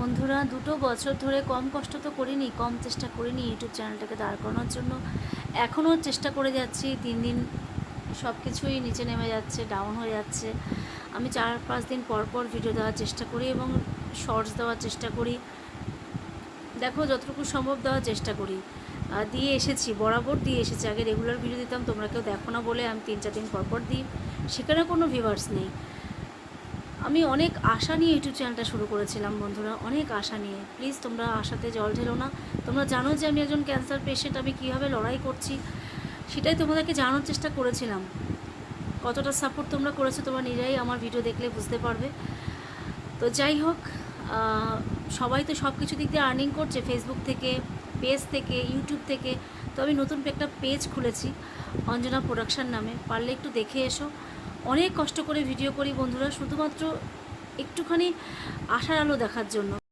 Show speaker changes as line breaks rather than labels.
বন্ধুরা, 2 বছর ধরে কম কষ্ট তো করিনি, কম চেষ্টা করিনি ইউটিউব চ্যানেলটাকে দাঁড় করানোর জন্য। এখনও চেষ্টা করে যাচ্ছি। দিন দিন সব কিছুই নিচে নেমে যাচ্ছে, ডাউন হয়ে যাচ্ছে। আমি 4-5 দিন পর পর ভিডিও দেওয়ার চেষ্টা করি এবং শর্টস দেওয়ার চেষ্টা করি। দেখো, যতটুকু সম্ভব দেওয়ার চেষ্টা করি। দিয়ে এসেছি, বরাবর দিয়ে এসেছি। আগে রেগুলার ভিডিও দিতাম, তোমরা কেউ দেখো না বলে আমি 3-4 দিন পর পর দিই। সেখানে কোনো ভিউয়ার্স নেই। আমি অনেক আশা নিয়ে ইউটিউব চ্যানেলটা শুরু করেছিলাম বন্ধুরা, অনেক আশা নিয়ে। প্লিজ তোমরা আশাতে জল ঢেলো না। তোমরা জানো যে আমি একজন ক্যান্সার পেশেন্ট, আমি কীভাবে লড়াই করছি সেটাই তোমাদেরকে জানানোর চেষ্টা করেছিলাম। কতটা সাপোর্ট তোমরা করেছো তোমরা নিজেরাই আমার ভিডিও দেখলে বুঝতে পারবে। তো যাই হোক, সবাই তো সব কিছু দিক দিয়ে আর্নিং করছে, ফেসবুক থেকে, পেজ থেকে, ইউটিউব থেকে। তো আমি নতুন একটা পেজ খুলেছি অঞ্জনা প্রোডাকশান নামে, পারলে একটু দেখে এসো। অনেক কষ্ট করে ভিডিও করি বন্ধুরা, শুধুমাত্র একটুখানি আশার আলো দেখার জন্য।